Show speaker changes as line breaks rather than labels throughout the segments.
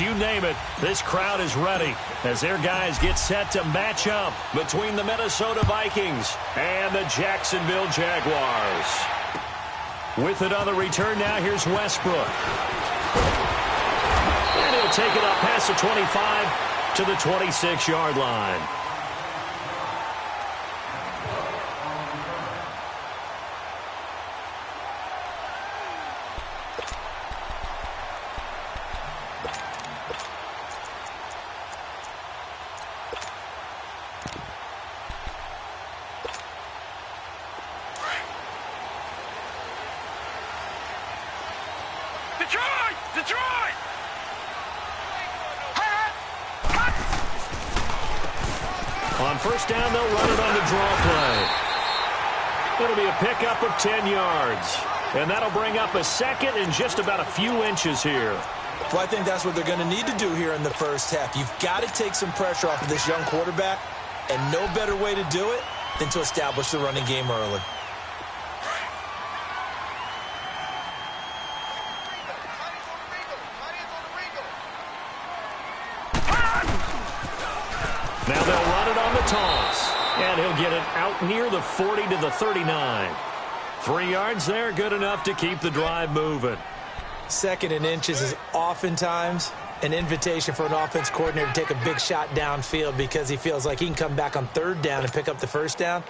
you name it, this crowd is ready as their guys get set to match up between the Minnesota Vikings and the Jacksonville Jaguars. With it on the return now, here's Westbrook. And he'll take it up past the 25 to the 26-yard line.
Detroit!
On first down, they'll run it on the draw play. It'll be a pickup of 10 yards. And that'll bring up a second and just about a few inches here.
Well, I think that's what they're going to need to do here in the first half. You've got to take some pressure off of this young quarterback, and no better way to do it than to establish the running game early.
Now they'll run it on the toss. And he'll get it out near the 40 to the 39. 3 yards there, good enough to keep the drive moving.
Second and inches is oftentimes an invitation for an offense coordinator to take a big shot downfield because he feels like he can come back on third down and pick up the first down.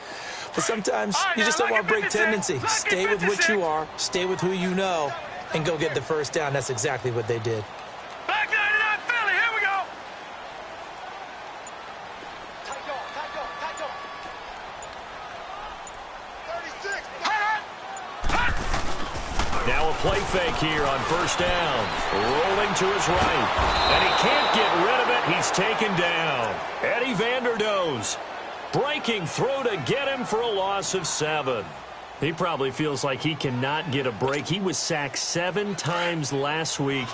But sometimes you just don't want to break tendency. Stay with what you are, stay with who you know, and go get the first down. That's exactly what they did.
Back 99 Philly, here we go!
Now a play fake here on first down. Rolling to his right. And he can't get rid of it. He's taken down. Eddie Vanderdoes breaking through to get him for a loss of 7. He probably feels like he cannot get a break. He was sacked 7 times last week.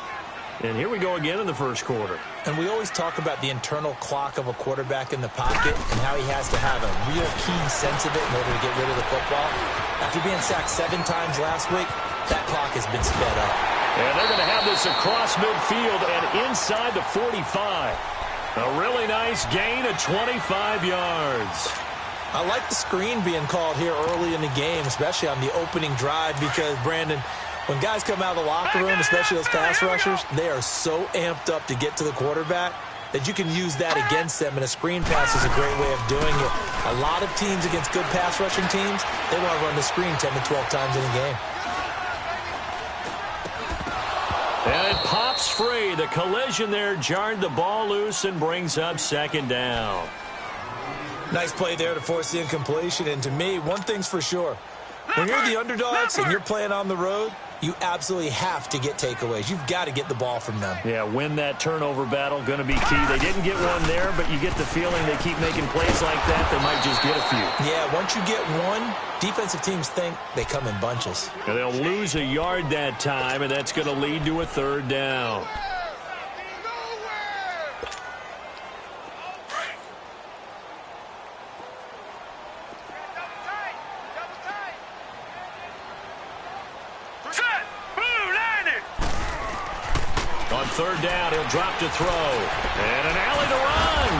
And here we go again in the first quarter.
And we always talk about the internal clock of a quarterback in the pocket and how he has to have a real keen sense of it in order to get rid of the football. After being sacked 7 times last week, that clock has been sped up.
And they're going to have this across midfield and inside the 45. A really nice gain of 25 yards.
I like the screen being called here early in the game, especially on the opening drive, because, Brandon, when guys come out of the locker room, especially those pass rushers, they are so amped up to get to the quarterback that you can use that against them, and a screen pass is a great way of doing it. A lot of teams against good pass rushing teams, they want to run the screen 10 to 12 times in a game.
And it pops free. The collision there jarred the ball loose and brings up second down.
Nice play there to force the incompletion, and to me, one thing's for sure. When you're the underdogs and you're playing on the road, you absolutely have to get takeaways. You've got to get the ball from them.
Yeah, win that turnover battle, going to be key. They didn't get one there, but you get the feeling they keep making plays like that, they might just get a few.
Yeah, once you get one, defensive teams think they come in bunches.
And they'll lose a yard that time, and that's going to lead to a third down. Third down, he'll drop to throw. And an alley to run.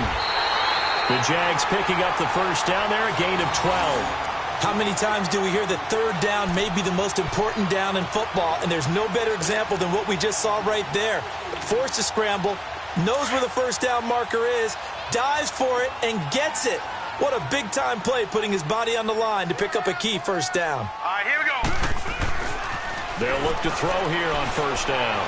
The Jags picking up the first down there, a gain of 12.
How many times do we hear that third down may be the most important down in football, and there's no better example than what we just saw right there. Forced to scramble, knows where the first down marker is, dives for it, and gets it. What a big-time play, putting his body on the line to pick up a key first down.
All right, here we go.
They'll look to throw here on first down.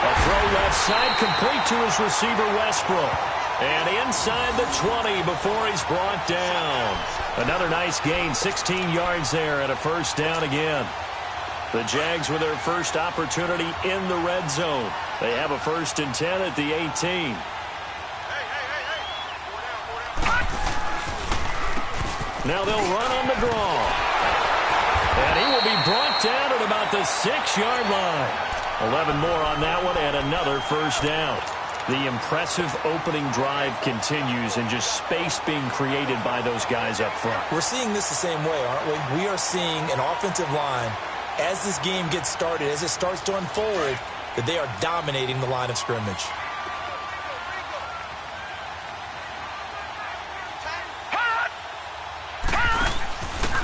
A throw left side, complete to his receiver, Westbrook. And inside the 20 before he's brought down. Another nice gain, 16 yards there, and a first down again. The Jags with their first opportunity in the red zone. They have a 1st and 10 at the 18. Now they'll run on the draw. And he will be brought down at about the 6-yard line. 11 more on that one, and another first down. The impressive opening drive continues, and just space being created by those guys up front.
We're seeing this the same way, aren't we? We are seeing an offensive line, as this game gets started, as it starts to unfold, that they are dominating the line of scrimmage.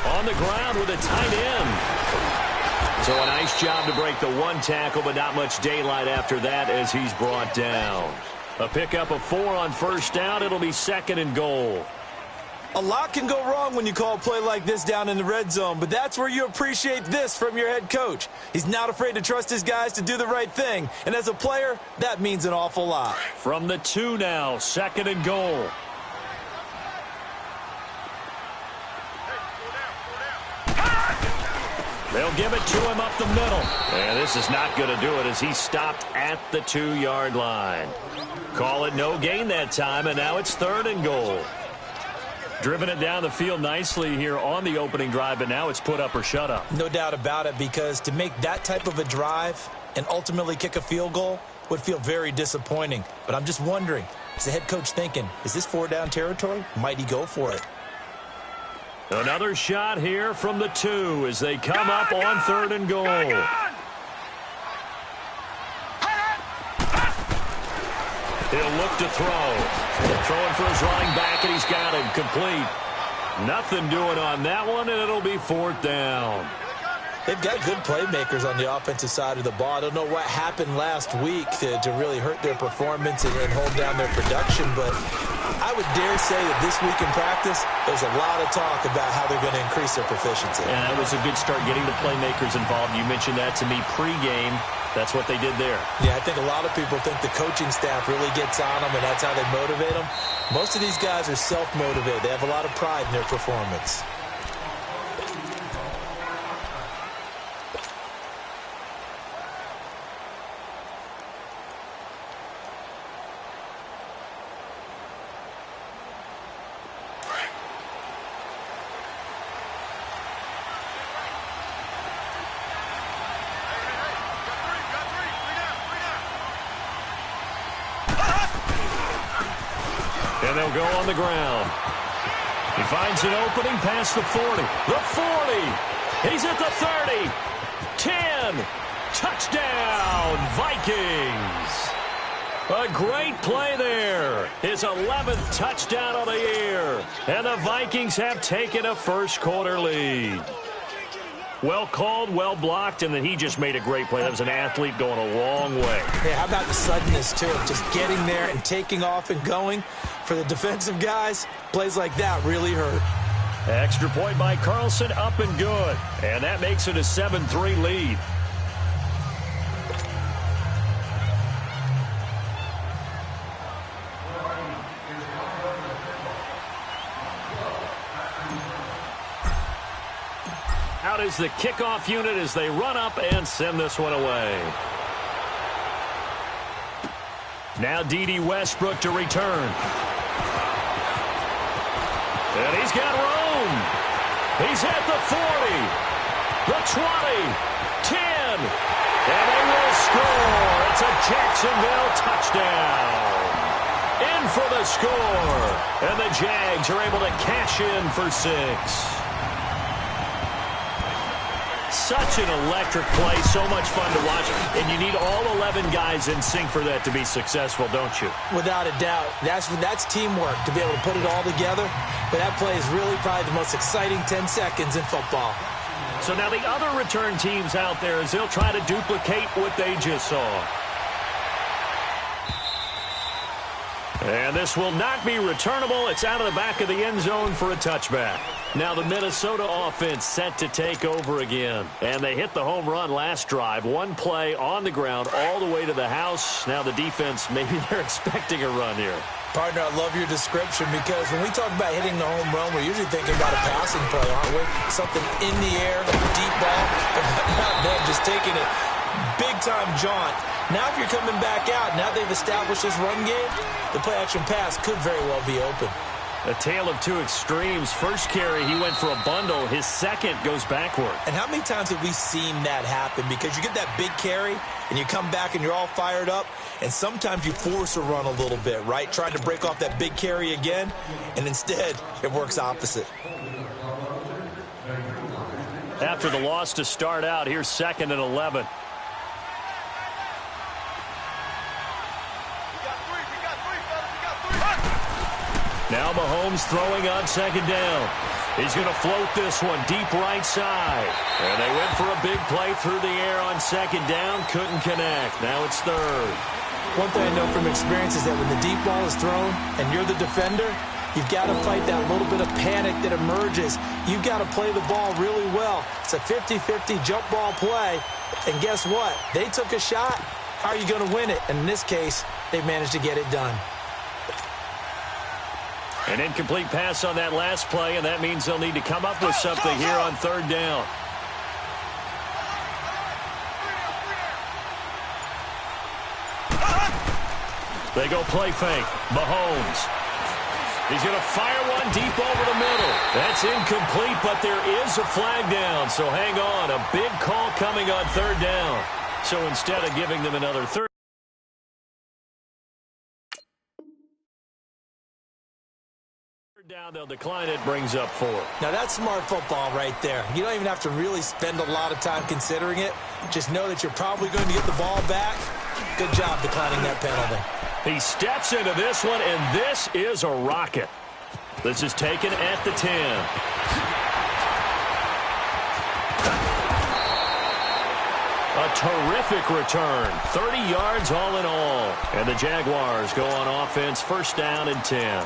On the ground with a tight end. So a nice job to break the one tackle, but not much daylight after that as he's brought down. A pickup of 4 on first down. It'll be 2nd and goal.
A lot can go wrong when you call a play like this down in the red zone, but that's where you appreciate this from your head coach. He's not afraid to trust his guys to do the right thing, and as a player, that means an awful lot.
From the 2 now, 2nd and goal. They'll give it to him up the middle. And this is not going to do it as he stopped at the 2-yard line. Call it no gain that time, and now it's 3rd and goal. Driven it down the field nicely here on the opening drive, but now it's put up or shut up.
No doubt about it, because to make that type of a drive and ultimately kick a field goal would feel very disappointing. But I'm just wondering, is the head coach thinking, is this 4-down territory? Might he go for it?
Another shot here from the 2 as they come up on 3rd and goal. He'll look to throw. Throwing for his running back, and he's got him complete. Nothing doing on that one, and it'll be 4th down.
They've got good playmakers on the offensive side of the ball. I don't know what happened last week to really hurt their performance and hold down their production, but I would dare say that this week in practice, there's a lot of talk about how they're going to increase their proficiency.
And that was a good start getting the playmakers involved. You mentioned that to me pregame. That's what they did there.
Yeah, I think a lot of people think the coaching staff really gets on them, and that's how they motivate them. Most of these guys are self-motivated. They have a lot of pride in their performance.
And they'll go on the ground. He finds an opening past the 40. The 40. He's at the 30. 10. Touchdown, Vikings. A great play there. His 11th touchdown of the year. And the Vikings have taken a first-quarter lead. Well called, well blocked, and then he just made a great play. That was an athlete going a long way.
Hey, how about the suddenness, too? Just getting there and taking off and going. For the defensive guys, plays like that really hurt.
Extra point by Carlson, up and good. And that makes it a 7-3 lead. Out is the kickoff unit as they run up and send this one away. Now D.D. Westbrook to return. And he's got room. He's at the 40, the 20, 10, and they will score. It's a Jacksonville touchdown. In for the score. And the Jags are able to cash in for 6. Such an electric play, so much fun to watch, and you need all 11 guys in sync for that to be successful, don't you?
Without a doubt. That's teamwork to be able to put it all together, but that play is really probably the most exciting 10 seconds in football.
So now the other return teams out there as they'll try to duplicate what they just saw. And this will not be returnable. It's out of the back of the end zone for a touchback. Now the Minnesota offense set to take over again. And they hit the home run last drive. One play on the ground all the way to the house. Now the defense, maybe they're expecting a run here.
Partner, I love your description because when we talk about hitting the home run, we're usually thinking about a passing play, aren't we? Something in the air, like a deep ball. Not them just taking it big-time jaunt. Now if you're coming back out, now they've established this run game, the play-action pass could very well be open.
A tale of two extremes. First carry, he went for a bundle. His second goes backward.
And how many times have we seen that happen? Because you get that big carry, and you come back and you're all fired up, and sometimes you force a run a little bit, right? Trying to break off that big carry again, and instead it works opposite.
After the loss to start out, here's 2nd and 11. Now Mahomes throwing on second down. He's going to float this one deep right side. And they went for a big play through the air on second down. Couldn't connect. Now it's third.
One thing I know from experience is that when the deep ball is thrown and you're the defender, you've got to fight that little bit of panic that emerges. You've got to play the ball really well. It's a 50-50 jump ball play. And guess what? They took a shot. How are you going to win it? And in this case, they managed to get it done.
An incomplete pass on that last play, and that means they'll need to come up with something here on third down. They go play fake. Mahomes. He's going to fire one deep over the middle. That's incomplete, but there is a flag down. So hang on. A big call coming on third down. So instead of giving them another third down, they'll decline it. Brings up 4.
Now, that's smart football right there. You don't even have to really spend a lot of time considering it. Just know that you're probably going to get the ball back. Good job declining that penalty.
He steps into this one, and this is a rocket. This is taken at the 10. A terrific return. 30 yards all in all. And the Jaguars go on offense, first down and 10.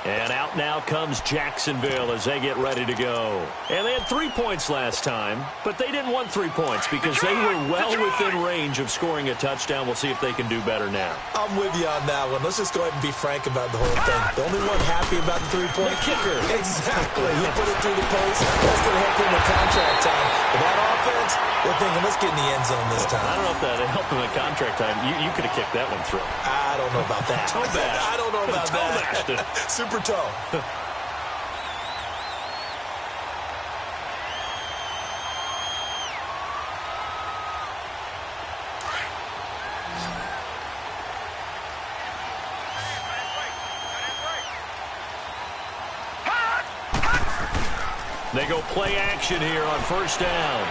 And out now comes Jacksonville as they get ready to go. And they had 3 points last time, but they didn't want 3 points because they were well within range of scoring a touchdown. We'll see if they can do better now.
I'm with you on that one. Let's just go ahead and be frank about the whole thing. The only one happy about the 3-point
kicker.
Exactly. You put it through the post. That's going to help him in contract time. But that offense, they're thinking, let's get in the end zone this time.
I don't know if that helped him in contract time. You could have kicked that one through.
I don't know about that.
Toe bash.
I don't know about
Toe
that.
bashed.
Super toe.
They go play action here on first down.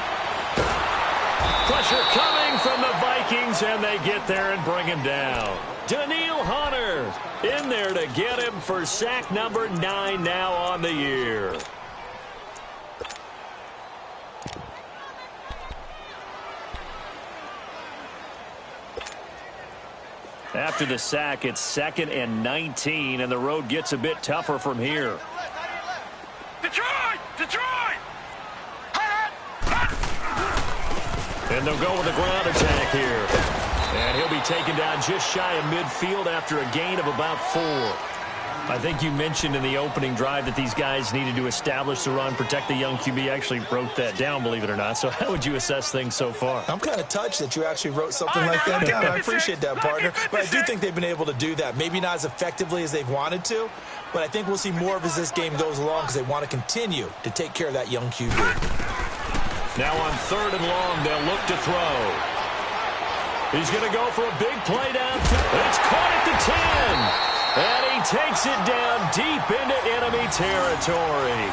Pressure coming from the Vikings, and they get there and bring him down. Daniil Hunter in there to get him for sack number 9 now on the year. After the sack, it's 2nd and 19, and the road gets a bit tougher from here.
Detroit! Detroit!
And they'll go with a ground attack here. And he'll be taken down just shy of midfield after a gain of about 4. I think you mentioned in the opening drive that these guys needed to establish the run, protect the young QB. I actually wrote that down, believe it or not. So how would you assess things so far?
I'm kind of touched that you actually wrote something like that down. I appreciate that, partner. But I do think they've been able to do that. Maybe not as effectively as they've wanted to, but I think we'll see more of as this game goes along because they want to continue to take care of that young QB.
Now on 3rd and long, they'll look to throw. He's going to go for a big play downfield. It's caught at the 10. And he takes it down deep into enemy territory.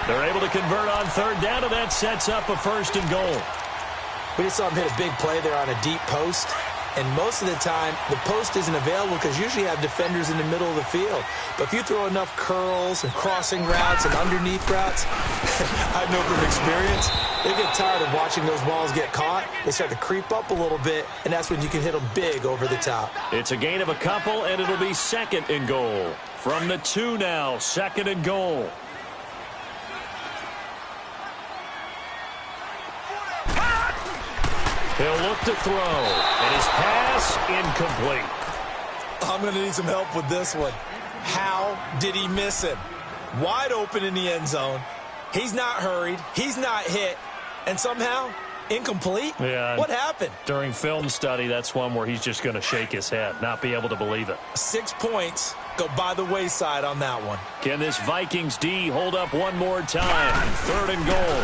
They're able to convert on 3rd down, and that sets up a 1st and goal.
We just saw him hit a big play there on a deep post. And most of the time, the post isn't available because usually you have defenders in the middle of the field. But if you throw enough curls and crossing routes and underneath routes, I know from experience, they get tired of watching those balls get caught. They start to creep up a little bit, and that's when you can hit them big over the top.
It's a gain of a couple, and it'll be 2nd and goal. From the 2 now, 2nd and goal. He'll look to throw, and his pass incomplete.
I'm going to need some help with this one. How did he miss him? Wide open in the end zone. He's not hurried. He's not hit. And somehow, incomplete?
Yeah.
What happened?
During film study, that's one where he's just going to shake his head, not be able to believe it.
6 points go by the wayside on that one.
Can this Vikings D hold up one more time? 3rd and goal.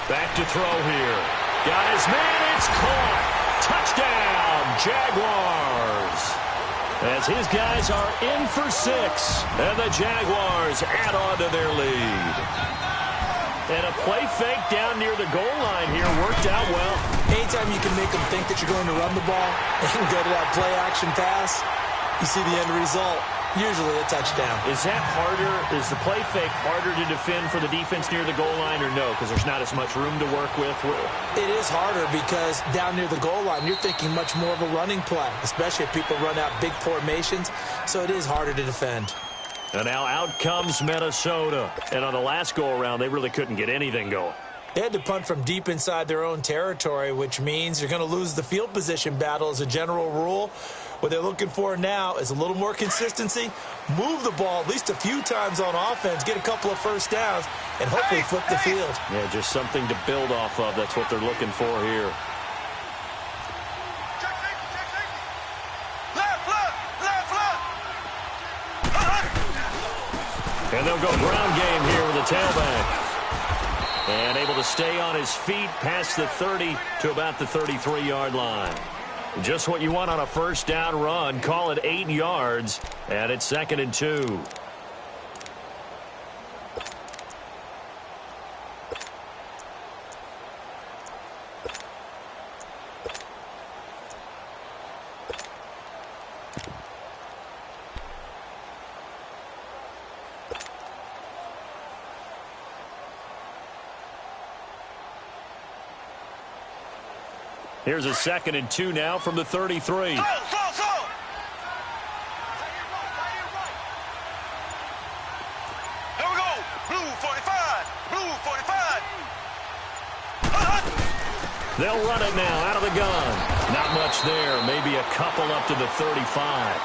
Back to throw here. Got his man, it's caught. Touchdown, Jaguars. As his guys are in for 6, and the Jaguars add on to their lead. And a play fake down near the goal line here worked out well.
Anytime you can make them think that you're going to run the ball and go to that play-action pass, you see the end result. Usually a touchdown.
Is that harder? Is the play fake harder to defend for the defense near the goal line or no? Because there's not as much room to work with?
It is harder because down near the goal line, you're thinking much more of a running play, especially if people run out big formations. So it is harder to defend.
And now out comes Minnesota. And on the last go-around, they really couldn't get anything going.
They had to punt from deep inside their own territory, which means you're going to lose the field position battle as a general rule. What they're looking for now is a little more consistency, move the ball at least a few times on offense, get a couple of first downs, and hopefully flip the field.
Yeah, just something to build off of. That's what they're looking for here. And they'll go ground game here with the tailback. And able to stay on his feet past the 30 to about the 33-yard line. Just what you want on a first down run. Call it 8 yards, and it's 2nd and 2. Here's a 2nd and 2 now from the 33.
Slow. Here we go. Blue 45. Blue 45.
They'll run it now out of the gun. Not much there. Maybe a couple up to the 35.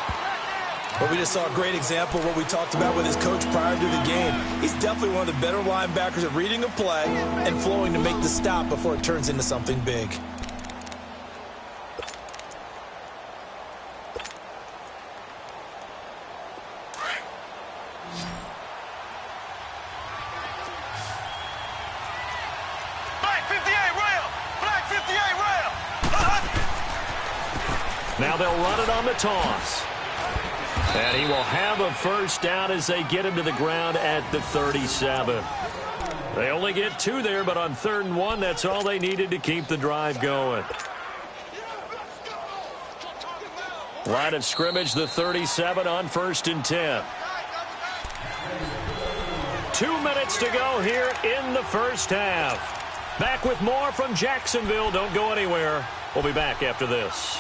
But we just saw a great example of what we talked about with his coach prior to the game. He's definitely one of the better linebackers at reading a play and flowing to make the stop before it turns into something big.
Now they'll run it on the toss. And he will have a first down as they get him to the ground at the 37. They only get 2 there, but on 3rd and 1, that's all they needed to keep the drive going. Line of scrimmage, the 37 on 1st and 10. 2 minutes to go here in the first half. Back with more from Jacksonville. Don't go anywhere. We'll be back after this.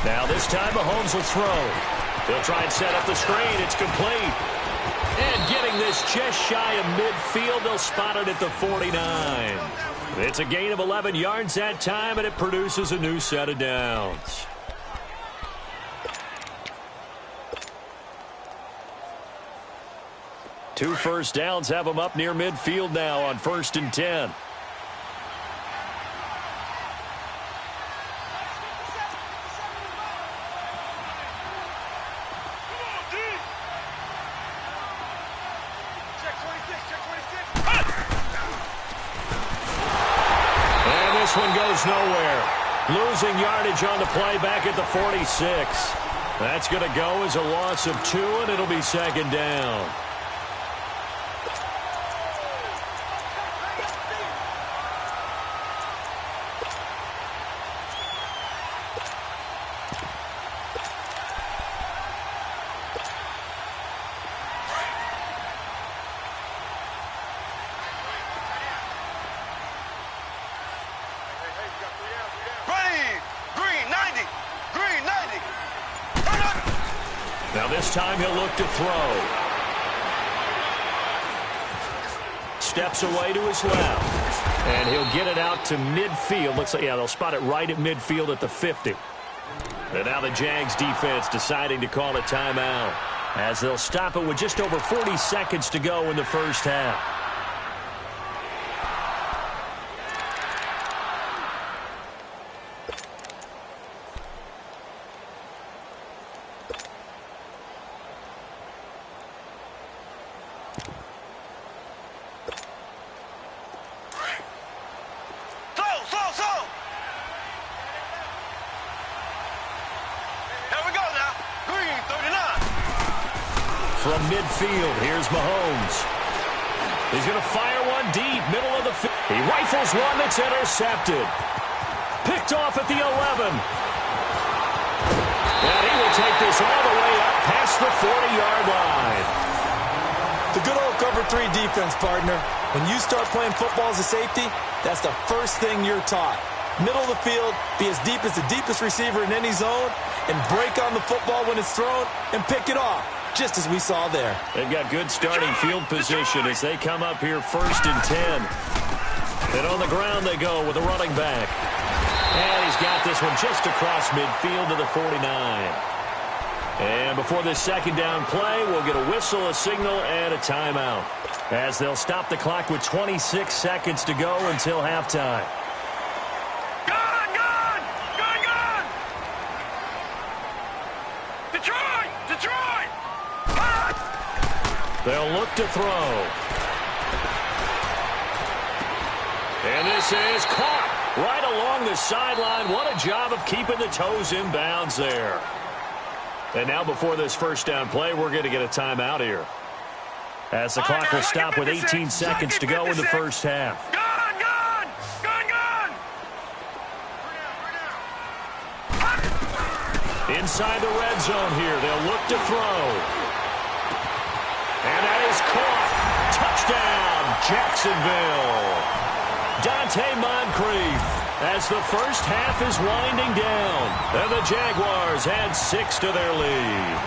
Now this time Mahomes will throw. He'll try and set up the screen. It's complete. And getting this just shy of midfield, they'll spot it at the 49. It's a gain of 11 yards that time, and it produces a new set of downs. Two first downs have them up near midfield now on 1st and 10. This one goes nowhere. Losing yardage on the play back at the 46. That's going to go as a loss of 2, and it'll be 2nd down. Now this time he'll look to throw. Steps away to his left. And he'll get it out to midfield. Looks like, yeah, they'll spot it right at midfield at the 50. And now the Jags defense deciding to call a timeout as they'll stop it with just over 40 seconds to go in the first half. From midfield, here's Mahomes. He's going to fire one deep, middle of the field. He rifles one that's intercepted. Picked off at the 11. And he will take this all the way up past the 40-yard line.
The good old cover 3 defense, partner. When you start playing football as a safety, that's the first thing you're taught. Middle of the field, be as deep as the deepest receiver in any zone, and break on the football when it's thrown and pick it off, just as we saw there.
They've got good starting field position as they come up here 1st and 10. And on the ground they go with a running back. And he's got this one just across midfield to the 49. And before this second down play, we'll get a whistle, a signal, and a timeout, as they'll stop the clock with 26 seconds to go until halftime.
Detroit!
They'll look to throw. And this is caught right along the sideline. What a job of keeping the toes in bounds there. And now before this first down play, we're going to get a timeout here, as the clock will stop with 18 seconds to go in the first half.
Gun!
Inside the red zone here, they'll look to throw. And that is caught. Touchdown, Jacksonville. Dante Moncrief, as the first half is winding down. And the Jaguars add 6 to their lead.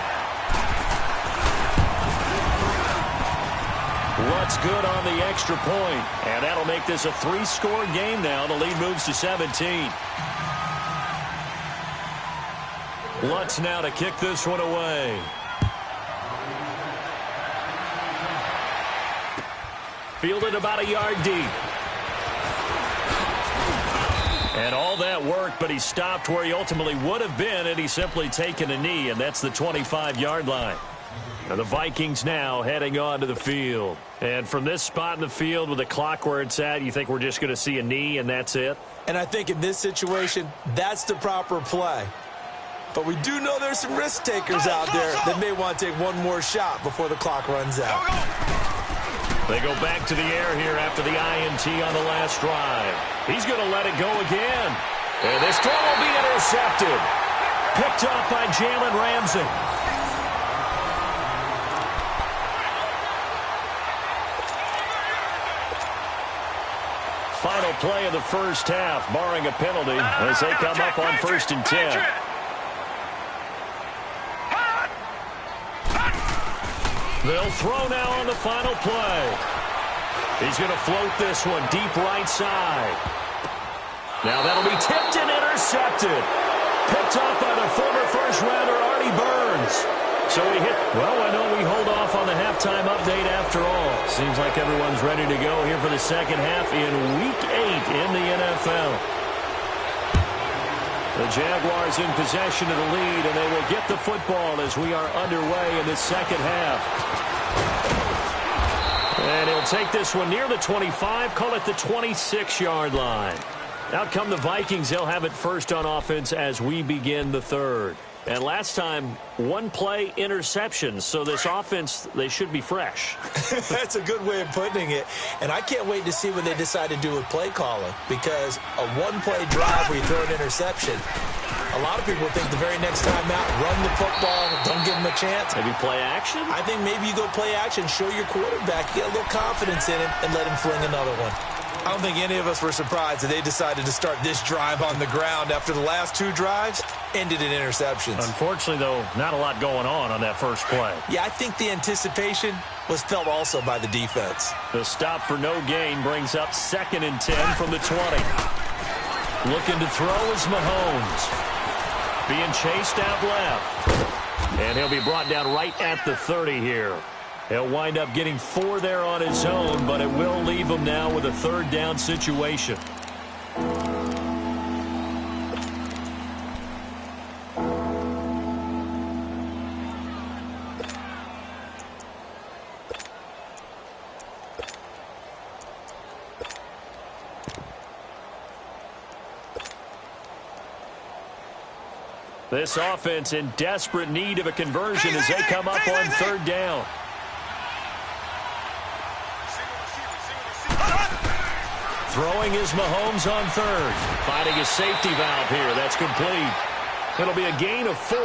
What's good on the extra point? And that'll make this a 3-score game now. The lead moves to 17. Lutz now to kick this one away. Fielded about a yard deep. And all that work, but he stopped where he ultimately would have been had he simply taken a knee, and that's the 25-yard line. And the Vikings now heading on to the field. And from this spot in the field with the clock where it's at, you think we're just going to see a knee and that's it?
And I think in this situation, that's the proper play. But we do know there's some risk takers out there that may want to take one more shot before the clock runs out.
They go back to the air here after the INT on the last drive. He's going to let it go again. And this throw will be intercepted. Picked up by Jalen Ramsey. Final play of the first half, barring a penalty, as they come up on 1st and 10. They'll throw now on the final play. He's going to float this one deep right side. Now that'll be tipped and intercepted. Picked up by the former first-rounder Artie Burns. So he hit. Well, I know we hold off on the halftime update after all. Seems like everyone's ready to go here for the second half in Week 8 in the NFL. The Jaguars in possession of the lead, and they will get the football as we are underway in the second half. And he'll take this one near the 25, call it the 26-yard line. Out come the Vikings. They'll have it first on offense as we begin the third. And last time, one play interceptions. So this offense, they should be fresh.
That's a good way of putting it. And I can't wait to see what they decide to do with play calling. Because a one-play drive where you throw an interception, a lot of people think the very next time out, run the football, don't give them a chance.
Maybe play action?
I think maybe you go play action, show your quarterback, get a little confidence in him, and let him fling another one. I don't think any of us were surprised that they decided to start this drive on the ground after the last 2 drives ended in interceptions.
Unfortunately, though, not a lot going on that first play.
Yeah, I think the anticipation was felt also by the defense.
The stop for no gain brings up 2nd and 10 from the 20. Looking to throw is Mahomes. Being chased out left. And he'll be brought down right at the 30 here. He'll wind up getting 4 there on his own, but it will leave him now with a 3rd down situation. This offense in desperate need of a conversion as they come up on third down. Throwing is Mahomes on third. Finding a safety valve here. That's complete. It'll be a gain of 4.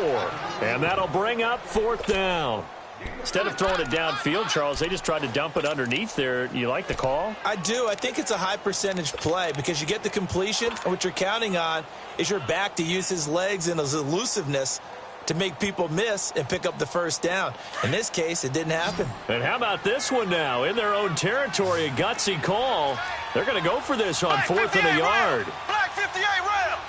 And that'll bring up fourth down. Instead of throwing it downfield, Charles, they just tried to dump it underneath there. You like the call?
I do. I think it's a high percentage play because you get the completion, and what you're counting on is your back to use his legs and his elusiveness to make people miss and pick up the first down. In this case, it didn't happen.
And how about this one now? In their own territory, a gutsy call. They're going to go for this on fourth and a yard.
Black 58 round.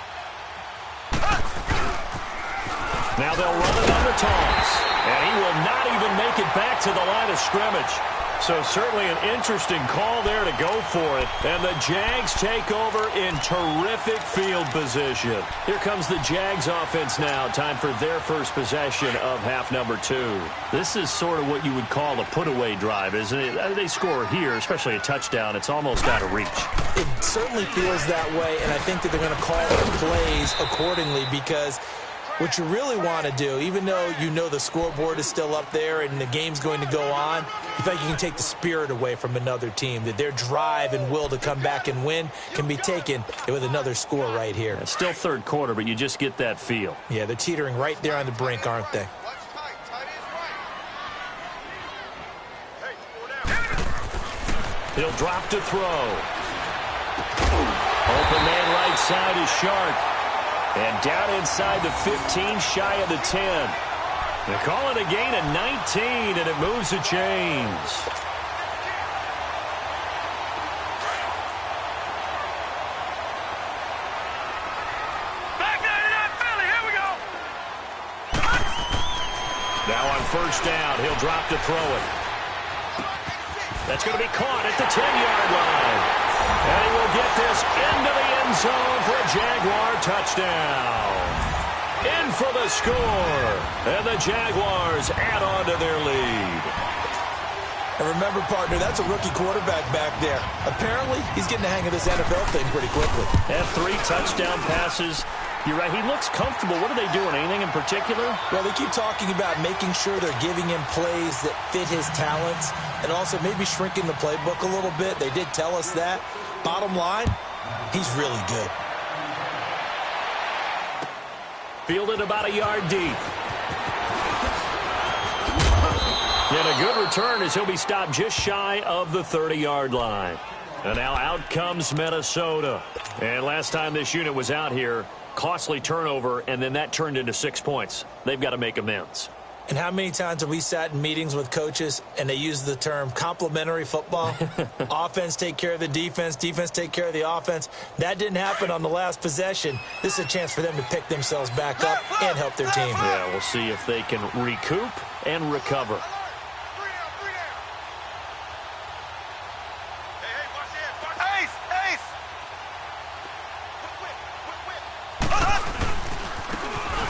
Now they'll run it on the toss. And he will not even make it back to the line of scrimmage. So certainly an interesting call there to go for it. And the Jags take over in terrific field position. Here comes the Jags offense now. Time for their first possession of half number 2. This is sort of what you would call a put-away drive, isn't it? They score here, especially a touchdown. It's almost out of reach.
It certainly feels that way, and I think that they're going to call their plays accordingly because what you really want to do, even though you know the scoreboard is still up there and the game's going to go on, you think you can take the spirit away from another team, that their drive and will to come back and win can be taken with another score right here.
It's still third quarter, but you just get that feel.
Yeah, they're teetering right there on the brink, aren't they?
He'll drop to throw. Open man right side is Shark. And down inside the 15, shy of the 10. They call it a gain of 19, and it moves the chains.
Back 99 Philly, here we go.
Now on first down, he'll drop to throw it. That's going to be caught at the 10-yard line. And he will get this into the end zone for a Jaguar touchdown. In for the score. And the Jaguars add on to their lead.
And remember, partner, that's a rookie quarterback back there. Apparently, he's getting the hang of this NFL thing pretty quickly.
Have 3 touchdown passes. You're right. He looks comfortable. What are they doing? Anything in particular?
Well, they keep talking about making sure they're giving him plays that fit his talents and also maybe shrinking the playbook a little bit. They did tell us that. Bottom line, he's really good.
Fielded about a yard deep. And a good return as he'll be stopped just shy of the 30-yard line. And now out comes Minnesota. And last time this unit was out here, costly turnover, and then that turned into 6 points. They've got to make amends.
And how many times have we sat in meetings with coaches and they use the term complementary football? Offense take care of the defense, defense take care of the offense. That didn't happen on the last possession. This is a chance for them to pick themselves back up and help their team.
Yeah, we'll see if they can recoup and recover.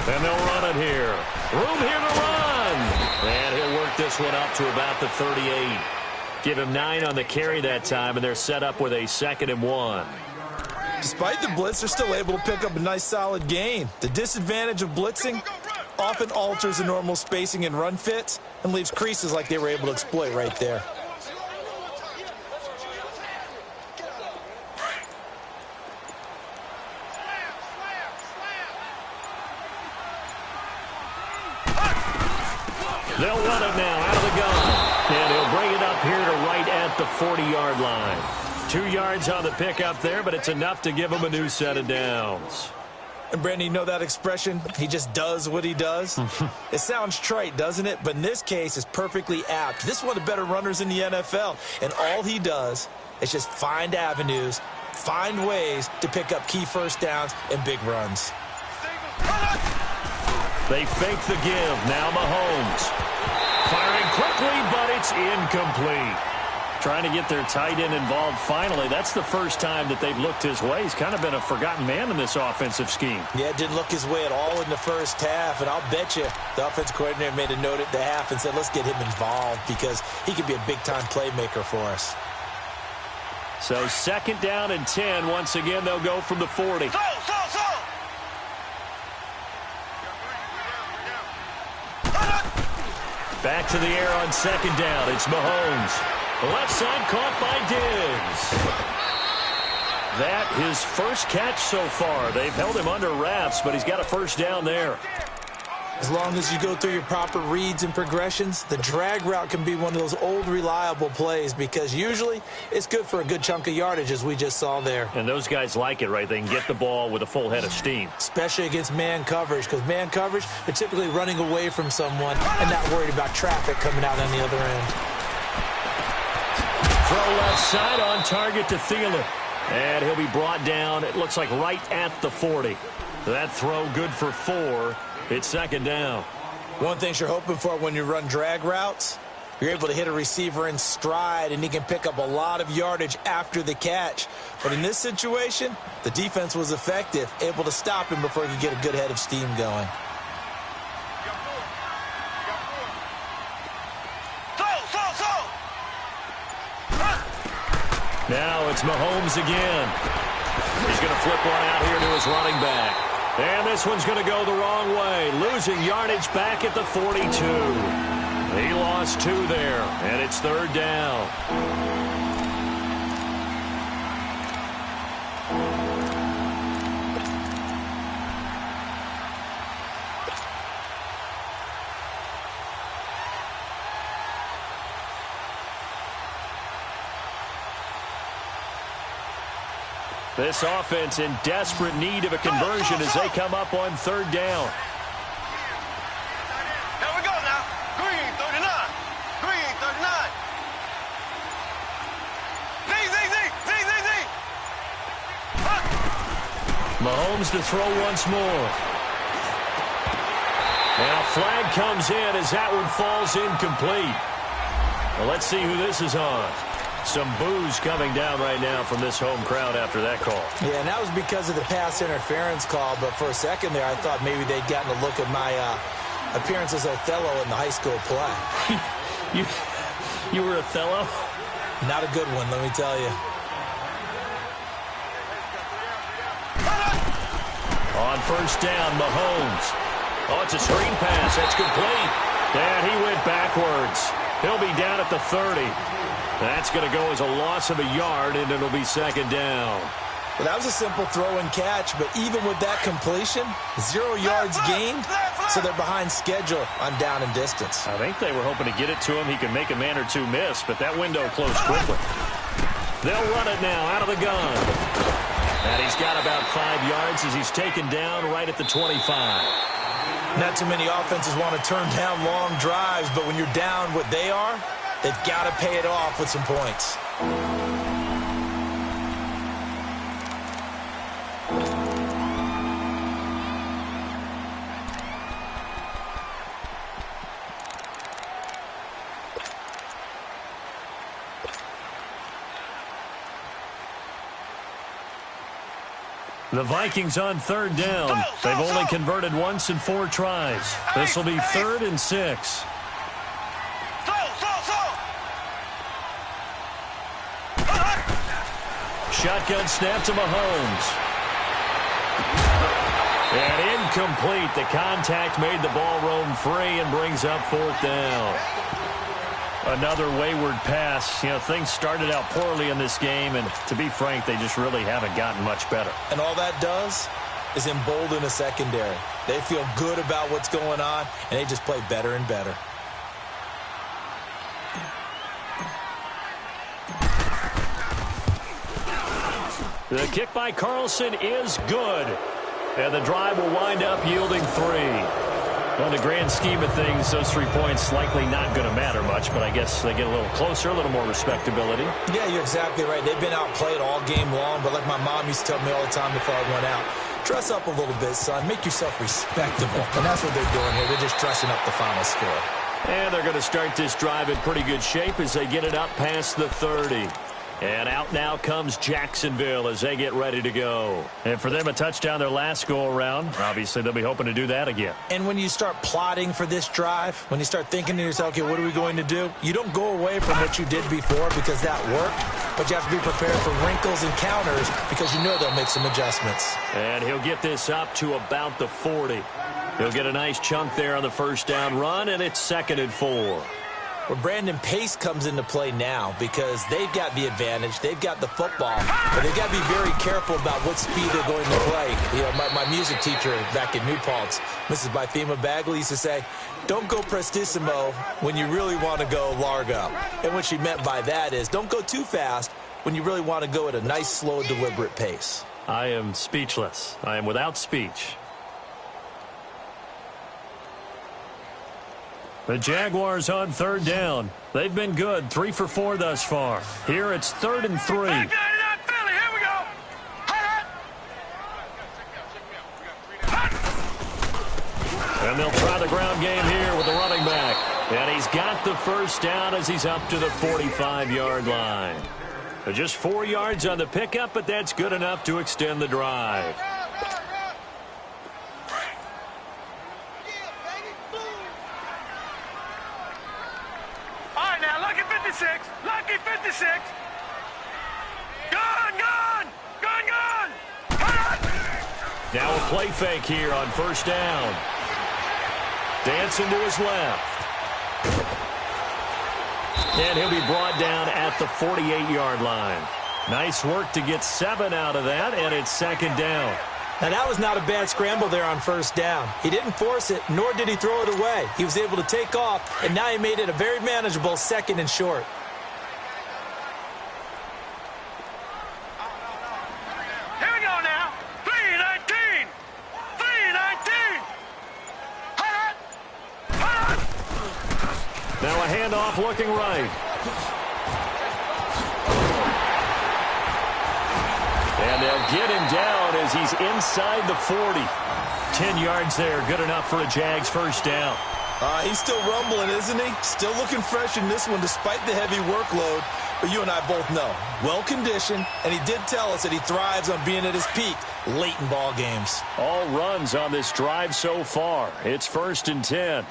And they'll run it here. Room here to run. And he'll work this one up to about the 38. Give him 9 on the carry that time, and they're set up with a 2nd and 1.
Despite the blitz, they're still able to pick up a nice solid gain. The disadvantage of blitzing often alters the normal spacing and run fits and leaves creases like they were able to exploit right there.
They'll run it now out of the gun. And he'll bring it up here to right at the 40-yard line. 2 yards on the pickup there, but it's enough to give him a new set of downs.
And, Brandon, you know that expression? He just does what he does? It sounds trite, doesn't it? But in this case, it's perfectly apt. This is one of the better runners in the NFL. And all he does is just find avenues, find ways to pick up key first downs and big runs.
They fake the give. Now Mahomes. Firing quickly, but it's incomplete. Trying to get their tight end involved finally. That's the first time that they've looked his way. He's kind of been a forgotten man in this offensive scheme.
Yeah, it didn't look his way at all in the first half, and I'll bet you the offensive coordinator made a note at the half and said, let's get him involved because he could be a big-time playmaker for us.
So 2nd down and 10. Once again, they'll go from the 40. Back to the air on second down. It's Mahomes. Left side caught by Diggs. That his first catch so far. They've held him under wraps, but he's got a first down there.
As long as you go through your proper reads and progressions, the drag route can be one of those old reliable plays because usually it's good for a good chunk of yardage, as we just saw there.
And those guys like it, right? They can get the ball with a full head of steam.
Especially against man coverage, because man coverage, they're typically running away from someone and not worried about traffic coming out on the other end.
Throw left side on target to Thielen. And he'll be brought down, it looks like right at the 40. That throw good for 4. It's second down.
One thing you're hoping for when you run drag routes, you're able to hit a receiver in stride, and he can pick up a lot of yardage after the catch. But in this situation, the defense was effective, able to stop him before he could get a good head of steam going.
Now it's Mahomes again. He's going to flip one out here to his running back. And this one's going to go the wrong way. Losing yardage back at the 42. He lost 2 there, and it's third down. This offense in desperate need of a conversion as they come up on third down.
Here we go now. Green, 39. Green, 39. Z.
Mahomes to throw once more. And a flag comes in as that one falls incomplete. Well, let's see who this is on. Some boos coming down right now from this home crowd after that call.
Yeah, and that was because of the pass interference call, but for a second there I thought maybe they'd gotten a look at my appearance as Othello in the high school play.
You were Othello?
Not a good one, let me tell you.
On first down, Mahomes. Oh, it's a screen pass. That's complete. And he went backwards. He'll be down at the 30. That's going to go as a loss of a yard, and it'll be second down.
Well, that was a simple throw and catch, but even with that completion, 0 yards gained, so they're behind schedule on down and distance.
I think they were hoping to get it to him. He could make a man or two miss, but that window closed quickly. They'll run it now out of the gun. And he's got about 5 yards as he's taken down right at the 25.
Not too many offenses want to turn down long drives, but when you're down what they are, they've got to pay it off with some points.
The Vikings on third down. They've only converted once in 4 tries. This will be 3rd and 6. Shotgun snap to Mahomes. And incomplete. The contact made the ball roam free and brings up 4th down. Another wayward pass. You know, things started out poorly in this game, and to be frank, they just really haven't gotten much better.
And all that does is embolden a secondary. They feel good about what's going on, and they just play better and better.
The kick by Carlson is good. And the drive will wind up yielding 3. On the grand scheme of things, those 3 points likely not going to matter much, but I guess they get a little closer, a little more respectability.
Yeah, you're exactly right. They've been outplayed all game long, but like my mom used to tell me all the time before I went out, dress up a little bit, son. Make yourself respectable. And that's what they're doing here. They're just dressing up the final score.
And they're going to start this drive in pretty good shape as they get it up past the 30. And out now comes Jacksonville as they get ready to go. And for them, a touchdown their last go-around. Obviously, they'll be hoping to do that again.
And when you start plotting for this drive, when you start thinking to yourself, okay, what are we going to do? You don't go away from what you did before because that worked, but you have to be prepared for wrinkles and counters because you know they'll make some adjustments.
And he'll get this up to about the 40. He'll get a nice chunk there on the first down run, and it's 2nd and 4.
Well, Brandon, pace comes into play now because they've got the advantage. They've got the football, but they've got to be very careful about what speed they're going to play. You know, my music teacher back in New Paltz, Mrs. Bythema Bagley, used to say, don't go prestissimo when you really want to go largo. And what she meant by that is don't go too fast when you really want to go at a nice, slow, deliberate pace.
I am speechless. I am without speech. The Jaguars on 3rd down. They've been good, 3 for 4 thus far. Here it's 3rd and 3.
Back 99 Philly, here we go.
And they'll try the ground game here with the running back. And he's got the first down as he's up to the 45-yard line. Just 4 yards on the pickup, but that's good enough to extend the drive.
Lucky 56. Gone.
Now a play fake here on first down. Dancing to his left. And he'll be brought down at the 48-yard line. Nice work to get 7 out of that, and it's 2nd down.
Now, that was not a bad scramble there on first down. He didn't force it, nor did he throw it away. He was able to take off, and now he made it a very manageable 2nd and short.
Here we go now. 3-19. 3-19.
Now a handoff looking right. And they'll get him down as he's inside the 40. 10 yards there, good enough for a Jags first down.
He's still rumbling, isn't he? Still looking fresh in this one despite the heavy workload. But you and I both know, well-conditioned, and he did tell us that he thrives on being at his peak late in ball games.
All runs on this drive so far. It's 1st and 10.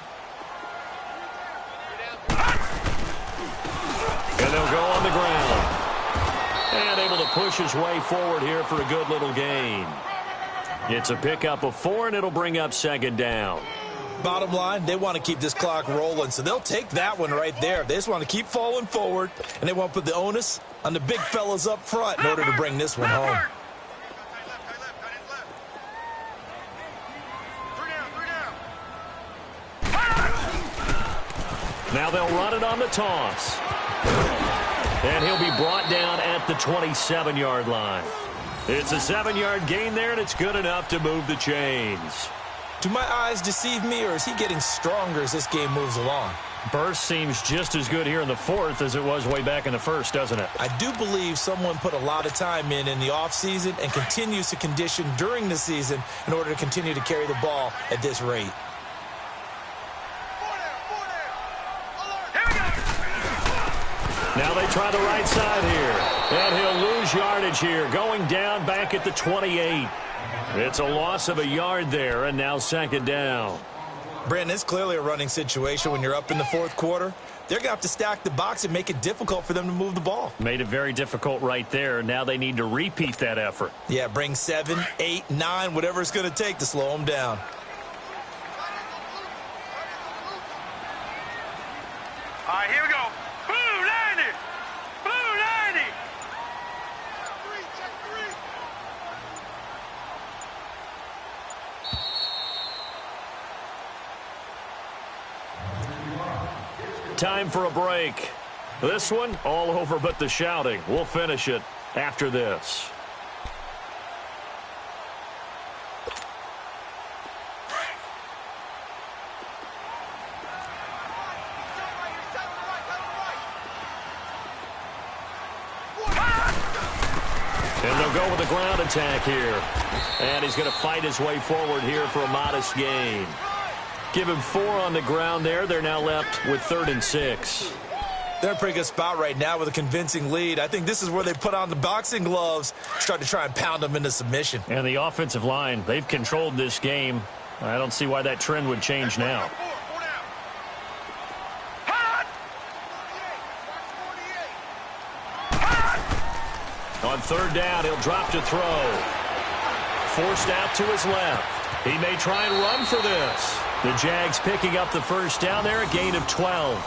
And they'll go on the ground. And able to push his way forward here for a good little gain. It's a pickup of 4, and it'll bring up 2nd down.
Bottom line, they want to keep this clock rolling, so they'll take that one right there. They just want to keep falling forward, and they want to put the onus on the big fellas up front in order to bring this one home.
Now they'll run it on the toss. And he'll be brought down at the 27-yard line. It's a 7-yard gain there, and it's good enough to move the chains.
Do my eyes deceive me, or is he getting stronger as this game moves along?
Burst seems just as good here in the 4th as it was way back in the 1st, doesn't it?
I do believe someone put a lot of time in the offseason and continues to condition during the season in order to continue to carry the ball at this rate.
Now they try the right side here. And he'll lose yardage here, going down back at the 28. It's a loss of a yard there, and now 2nd down.
Brandon, it's clearly a running situation when you're up in the 4th quarter. They're going to have to stack the box and make it difficult for them to move the ball.
Made it very difficult right there. Now they need to repeat that effort.
Yeah, bring 7, 8, 9, whatever it's going to take to slow them down.
All right, here we go. Blue 90. Blue 90.
Time for a break. This one, all over but the shouting. We'll finish it after this. And they'll go with a ground attack here. And he's going to fight his way forward here for a modest gain. Give him 4 on the ground there. They're now left with 3rd and 6.
They're in a pretty good spot right now with a convincing lead. I think this is where they put on the boxing gloves, start to try and pound them into submission.
And the offensive line, they've controlled this game. I don't see why that trend would change now. On 3rd down, he'll drop to throw. Forced out to his left. He may try and run for this. The Jags picking up the first down there, a gain of 12.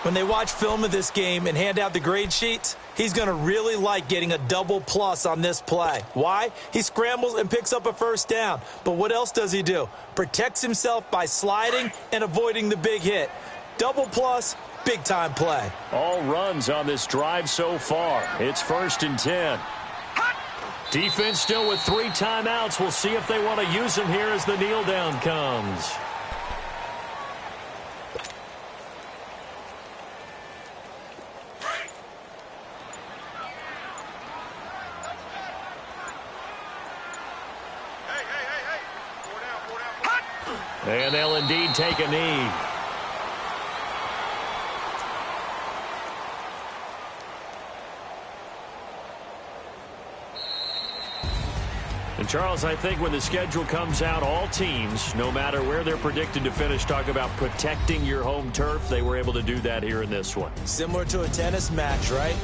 When they watch film of this game and hand out the grade sheets, he's going to really like getting a double plus on this play. Why? He scrambles and picks up a first down. But what else does he do? Protects himself by sliding and avoiding the big hit. Double plus, big-time play.
All runs on this drive so far. It's 1st and 10. Defense still with 3 timeouts. We'll see if they want to use them here as the kneel down comes. And they'll indeed take a knee. And Charles, I think when the schedule comes out, all teams, no matter where they're predicted to finish, talk about protecting your home turf. They were able to do that here in this one.
Similar to a tennis match, right?